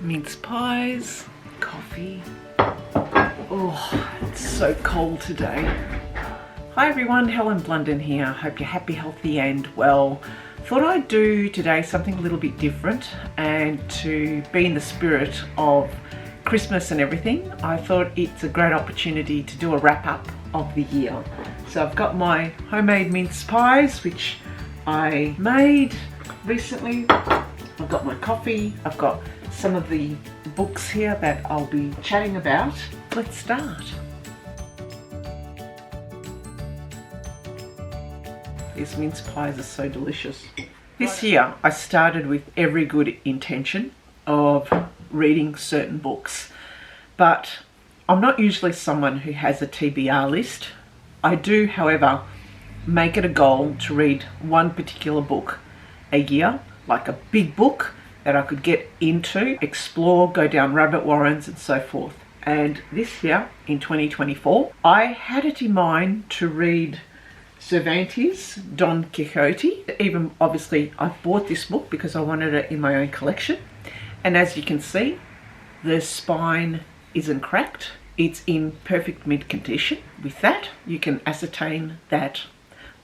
mince pies, coffee. Oh, it's so cold today. Hi everyone, Helen Blunden here. Hope you're happy, healthy and well. Thought I'd do today something a little bit different, and to be in the spirit of Christmas and everything, I thought it's a great opportunity to do a wrap up of the year. So I've got my homemade mince pies, which I made recently. I've got my coffee. I've got some of the books here that I'll be chatting about. Let's start. These mince pies are so delicious. This year I started with every good intention of reading certain books, but I'm not usually someone who has a TBR list. I do, however, make it a goal to read one particular book a year, like a big book that I could get into, explore, go down rabbit warrens and so forth. And this year, in 2024, I had it in mind to read Cervantes' Don Quixote. Even obviously I bought this book because I wanted it in my own collection. And as you can see, the spine isn't cracked. It's in perfect mint condition. With that, you can ascertain that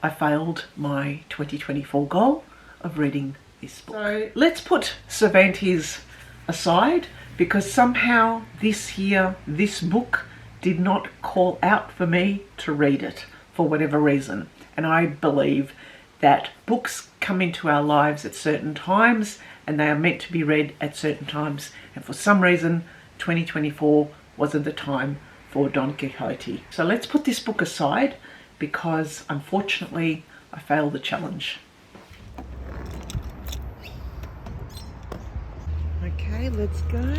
I failed my 2024 goal of reading this book. So let's put Cervantes aside, because somehow this year, this book did not call out for me to read it for whatever reason. And I believe that books come into our lives at certain times and they are meant to be read at certain times. And for some reason, 2024 wasn't the time for Don Quixote. So let's put this book aside because unfortunately I failed the challenge. Okay, let's go.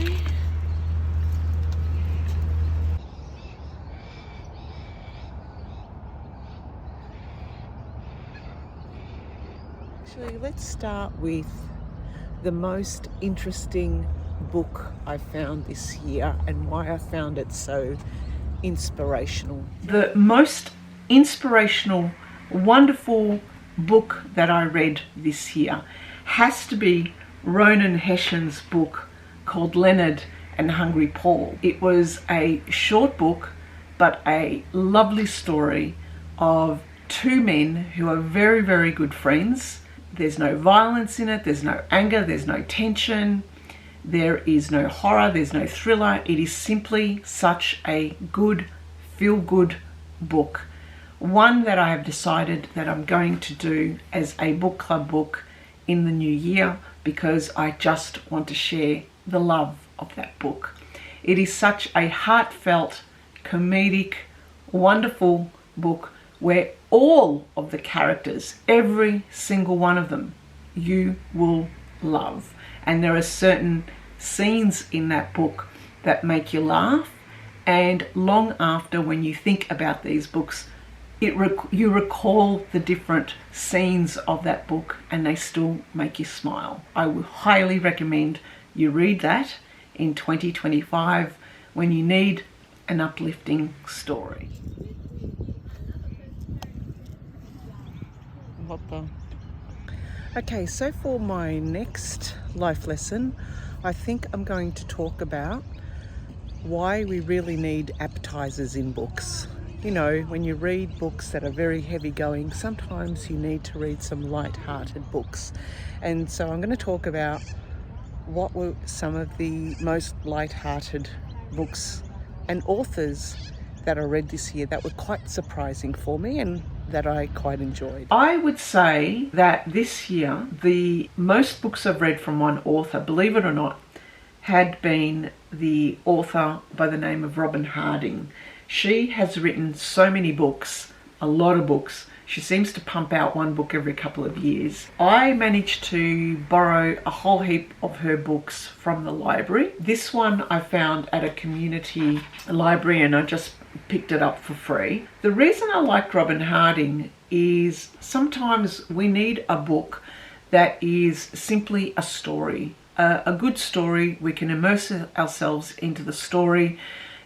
Actually, let's start with the most interesting book I found this year and why I found it so inspirational. The most inspirational, wonderful book that I read this year has to be Ronan Hession's book called Leonard and Hungry Paul. It was a short book, but a lovely story of two men who are very, very good friends. There's no violence in it, there's no anger, there's no tension, there is no horror, there's no thriller. It is simply such a good, feel-good book. One that I have decided that I'm going to do as a book club book in the new year, because I just want to share the love of that book. It is such a heartfelt, comedic, wonderful book where all of the characters, every single one of them, you will love. And there are certain scenes in that book that make you laugh, and long after, when you think about these books, you recall the different scenes of that book and they still make you smile. I would highly recommend you read that in 2025 when you need an uplifting story. Okay, so for my next life lesson, I think I'm going to talk about why we really need appetizers in books. You know, when you read books that are very heavy going, sometimes you need to read some light-hearted books. And so I'm going to talk about what were some of the most light-hearted books and authors that I read this year that were quite surprising for me and that I quite enjoyed. I would say that this year, the most books I've read from one author, believe it or not, had been the author by the name of Robin Harding. She has written so many books, a lot of books. She seems to pump out one book every couple of years. I managed to borrow a whole heap of her books from the library. This one I found at a community library and I just picked it up for free. The reason I liked Robin Harding is sometimes we need a book that is simply a story. A good story, we can immerse ourselves into the story.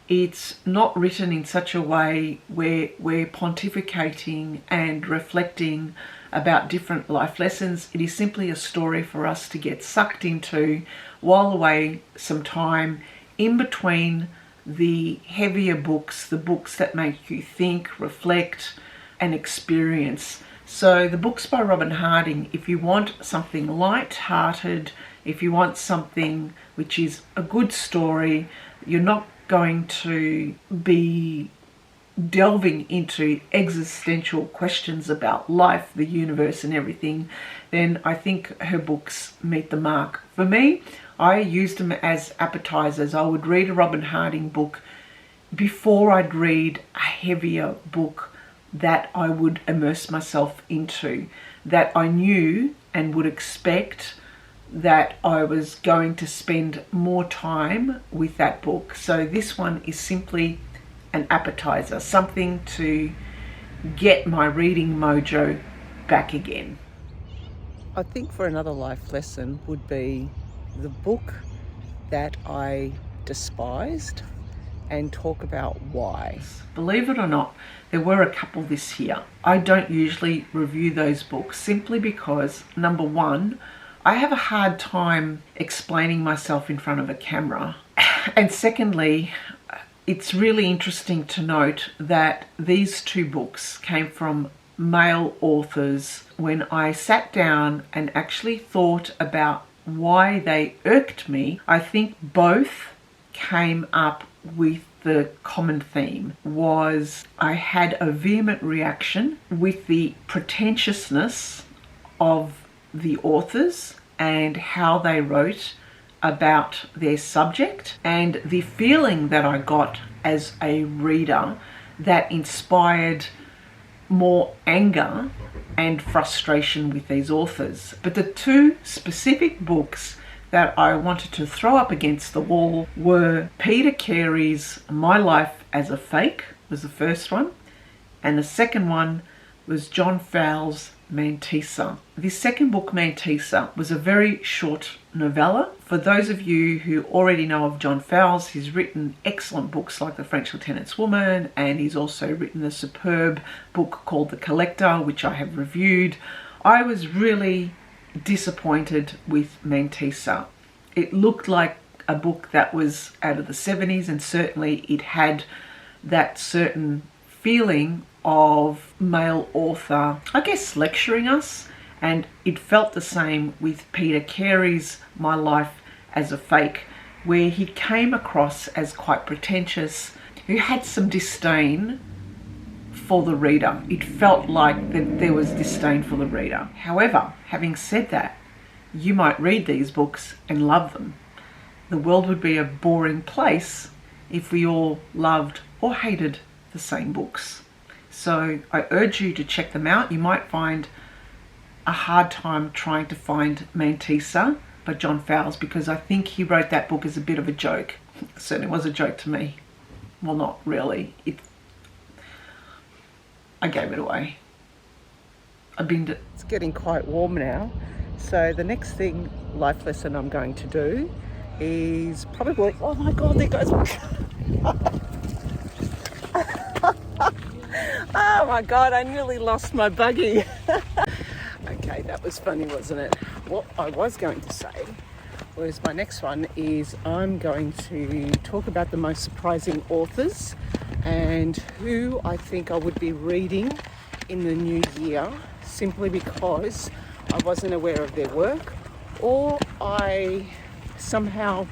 It's not written in such a way where we're pontificating and reflecting about different life lessons. It is simply a story for us to get sucked into, while away some time in between the heavier books, the books that make you think, reflect, and experience. So the books by Robin Harding, if you want something light-hearted, if you want something which is a good story, you're not going to be delving into existential questions about life, the universe and everything, then I think her books meet the mark. For me, I used them as appetizers. I would read a Robin Harding book before I'd read a heavier book that I would immerse myself into, that I knew and would expect that I was going to spend more time with that book. So this one is simply an appetizer, something to get my reading mojo back again. I think for another life lesson would be the book that I despised and talk about why. Believe it or not, there were a couple this year. I don't usually review those books simply because, number one, I have a hard time explaining myself in front of a camera. And secondly, it's really interesting to note that these two books came from male authors. When I sat down and actually thought about why they irked me, I think both came up with the common theme was I had a vehement reaction with the pretentiousness of the authors and how they wrote about their subject, and the feeling that I got as a reader that inspired more anger and frustration with these authors. But the two specific books that I wanted to throw up against the wall were Peter Carey's My Life as a Fake, was the first one, and the second one was John Fowles' Mantissa. This second book, Mantissa, was a very short novella. For those of you who already know of John Fowles, he's written excellent books like The French Lieutenant's Woman, and he's also written a superb book called The Collector, which I have reviewed. I was really disappointed with Mantissa. It looked like a book that was out of the 70s, and certainly it had that certain feeling of male author, I guess, lecturing us, and it felt the same with Peter Carey's My Life as a Fake, where he came across as quite pretentious, who had some disdain for the reader. It felt like that there was disdain for the reader. However, having said that, you might read these books and love them. The world would be a boring place if we all loved or hated the same books. So I urge you to check them out. You might find a hard time trying to find Mantissa by John Fowles, because I think he wrote that book as a bit of a joke. It certainly was a joke to me. Well, not really. I gave it away. I binned it. It's getting quite warm now. So the next thing, life lesson I'm going to do is probably, oh my God, there goes my... Oh my God, I nearly lost my buggy. Okay, that was funny, wasn't it? What I was going to say was my next one is I'm going to talk about the most surprising authors and who I think I would be reading in the new year, simply because I wasn't aware of their work, or I somehow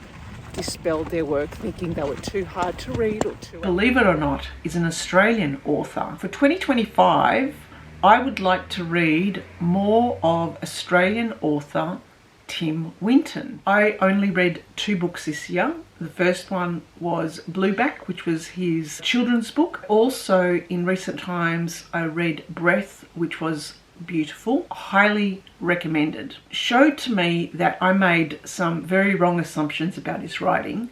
dispelled their work thinking they were too hard to read or too... Believe it or not, is an Australian author. For 2025, I would like to read more of Australian author Tim Winton. I only read 2 books this year. The first one was Blueback, which was his children's book. Also, in recent times, I read Breath, which was beautiful. Highly recommended. Showed to me that I made some very wrong assumptions about his writing,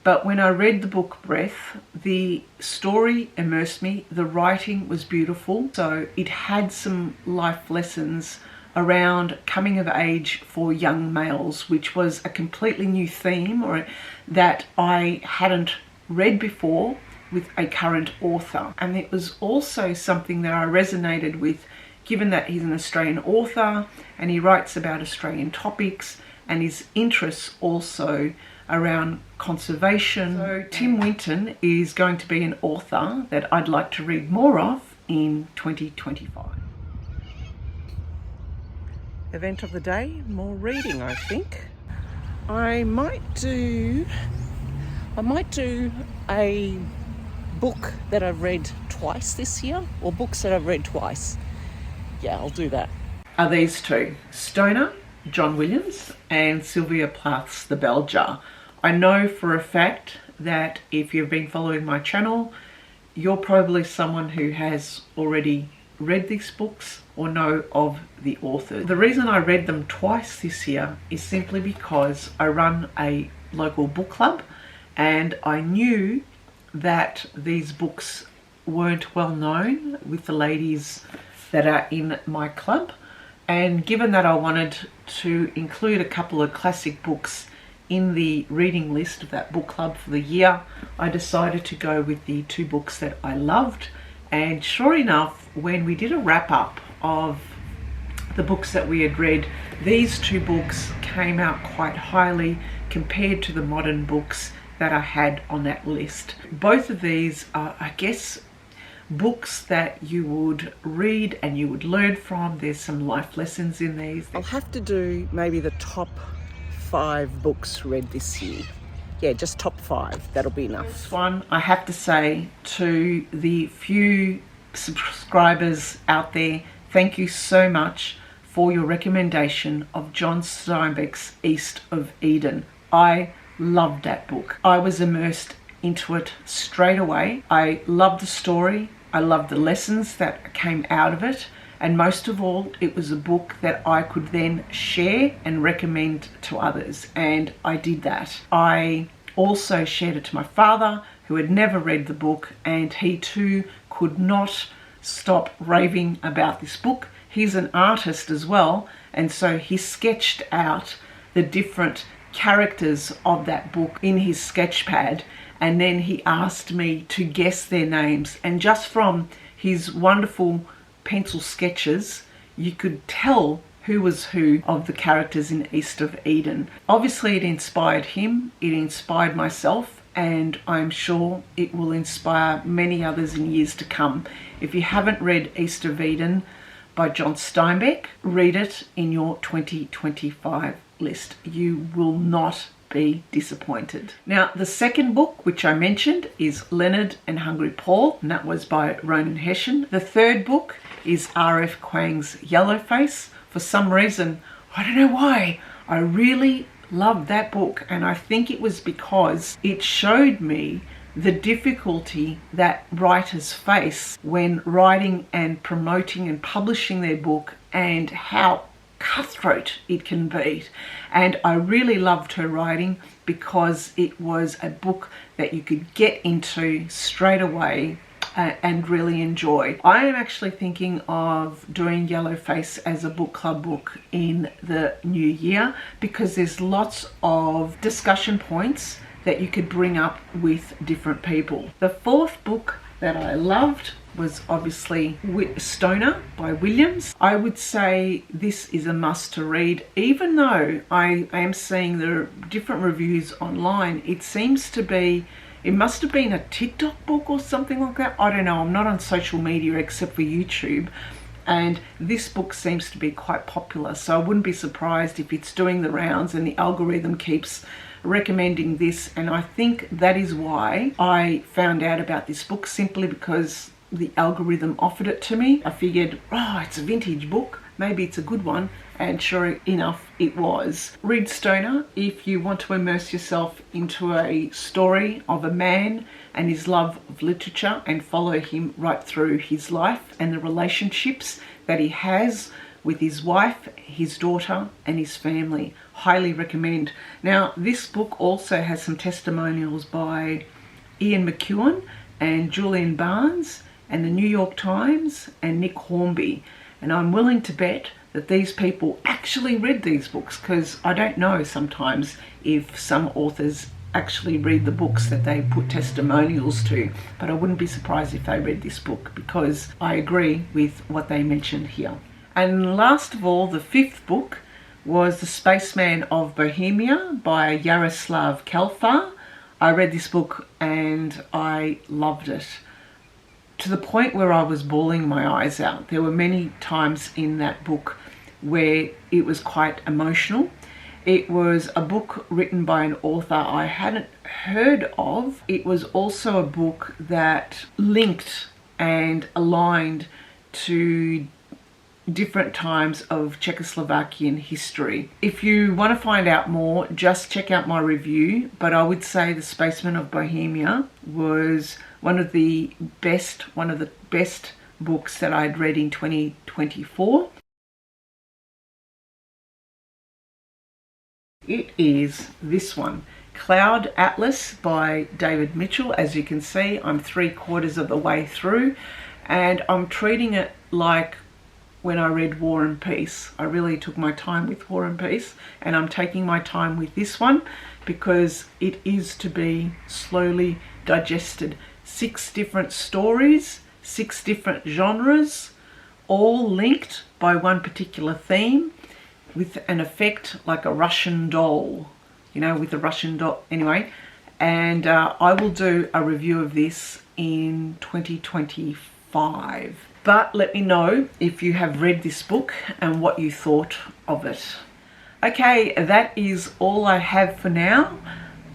but when I read the book Breath, the story immersed me. The writing was beautiful. So it had some life lessons around coming of age for young males, which was a completely new theme or that I hadn't read before with a current author. And it was also something that I resonated with given that he's an Australian author and he writes about Australian topics and his interests also around conservation. So Tim Winton is going to be an author that I'd like to read more of in 2025. Event of the day, more reading, I think. I might do a book that I've read twice this year, or books that I've read twice. Yeah, I'll do that. Are these two, Stoner, John Williams, and Sylvia Plath's The Bell Jar. I know for a fact that if you've been following my channel, you're probably someone who has already read these books or know of the author. The reason I read them twice this year is simply because I run a local book club and I knew that these books weren't well known with the ladies that are in my club, and given that I wanted to include a couple of classic books in the reading list of that book club for the year, I decided to go with the two books that I loved. And sure enough, when we did a wrap up of the books that we had read, these two books came out quite highly compared to the modern books that I had on that list. Both of these are, I guess, books that you would read and you would learn from. There's some life lessons in these. I'll have to do maybe the top 5 books read this year. Yeah, just top 5, that'll be enough. This one, I have to say to the few subscribers out there, thank you so much for your recommendation of John Steinbeck's East of Eden. I loved that book. I was immersed into it straight away. I loved the story. I loved the lessons that came out of it. And most of all, it was a book that I could then share and recommend to others. And I did that. I also shared it to my father, who had never read the book, and he too could not stop raving about this book. He's an artist as well, and so he sketched out the different characters of that book in his sketch pad, and then he asked me to guess their names. And just from his wonderful pencil sketches, you could tell who was who of the characters in East of Eden. Obviously it inspired him, it inspired myself, and I'm sure it will inspire many others in years to come. If you haven't read East of Eden by John Steinbeck, read it in your 2025 list. You will not be disappointed. Now, the second book, which I mentioned, is Leonard and Hungry Paul, and that was by Ronan Hession. The third book is R.F. Kuang's Yellowface. For some reason, I don't know why, I really loved that book, and I think it was because it showed me the difficulty that writers face when writing and promoting and publishing their book, and how cutthroat it can be. And I really loved her writing because it was a book that you could get into straight away and really enjoy. I am actually thinking of doing Yellowface as a book club book in the new year, because there's lots of discussion points that you could bring up with different people. The fourth book that I loved was obviously Stoner by Williams. I would say this is a must to read, even though I am seeing the different reviews online. It seems to be, it must have been a TikTok book or something like that. I don't know, I'm not on social media except for YouTube, and this book seems to be quite popular, so I wouldn't be surprised if it's doing the rounds and the algorithm keeps recommending this. And I think that is why I found out about this book, simply because the algorithm offered it to me. I figured, oh, it's a vintage book, maybe it's a good one, and sure enough it was. Read Stoner if you want to immerse yourself into a story of a man and his love of literature, and follow him right through his life and the relationships that he has with his wife, his daughter, and his family. Highly recommend. Now, this book also has some testimonials by Ian McEwan and Julian Barnes and the New York Times and Nick Hornby. And I'm willing to bet that these people actually read these books, because I don't know sometimes if some authors actually read the books that they put testimonials to, but I wouldn't be surprised if they read this book because I agree with what they mentioned here. And last of all, the fifth book was The Spaceman of Bohemia by Yaroslav Kalfar. I read this book and I loved it to the point where I was bawling my eyes out. There were many times in that book where it was quite emotional. It was a book written by an author I hadn't heard of. It was also a book that linked and aligned to different times of Czechoslovakian history. If you want to find out more, just check out my review, but I would say The Spaceman of Bohemia was one of the best books that I'd read in 2024. It is this one, Cloud Atlas by David Mitchell. As you can see, I'm 3/4 of the way through and I'm treating it like when I read War and Peace. I really took my time with War and Peace, and I'm taking my time with this one because it is to be slowly digested. 6 different stories, 6 different genres, all linked by one particular theme with an effect like a Russian doll, you know, with a Russian doll. Anyway, and I will do a review of this in 2025. But let me know if you have read this book and what you thought of it. Okay, that is all I have for now.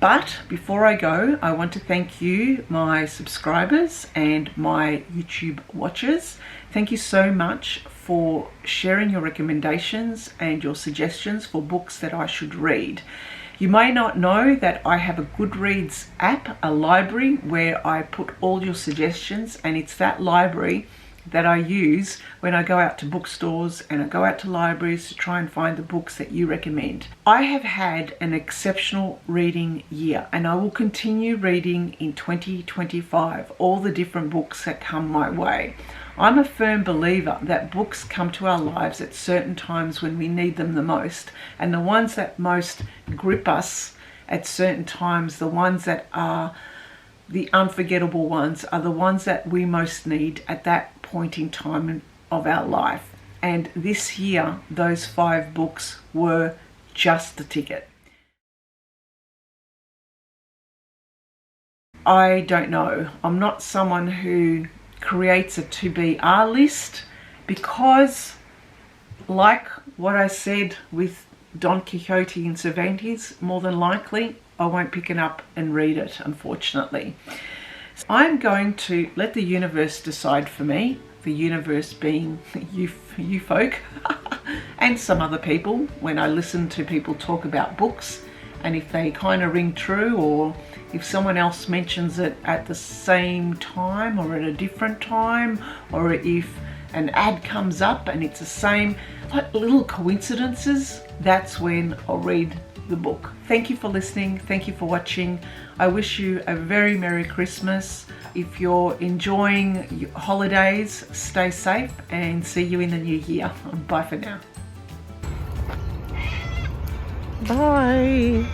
But before I go, I want to thank you, my subscribers and my YouTube watchers. Thank you so much for sharing your recommendations and your suggestions for books that I should read. You may not know that I have a Goodreads app, a library where I put all your suggestions, and it's that library that I use when I go out to bookstores and I go out to libraries to try and find the books that you recommend. I have had an exceptional reading year and I will continue reading in 2025 all the different books that come my way. I'm a firm believer that books come to our lives at certain times when we need them the most, and the ones that most grip us at certain times, the ones that are the unforgettable ones, are the ones that we most need at that point in time of our life. And this year, those 5 books were just the ticket. I don't know. I'm not someone who creates a to-be-are list because, like what I said with Don Quixote in Cervantes, more than likely I won't pick it up and read it, unfortunately. I'm going to let the universe decide for me, the universe being you folk and some other people, when I listen to people talk about books, and if they kind of ring true, or if someone else mentions it at the same time or at a different time, or if an ad comes up and it's the same, like little coincidences, that's when I'll read the book. Thank you for listening. Thank you for watching. I wish you a very Merry Christmas. If you're enjoying your holidays, stay safe and see you in the new year. Bye for now. Bye.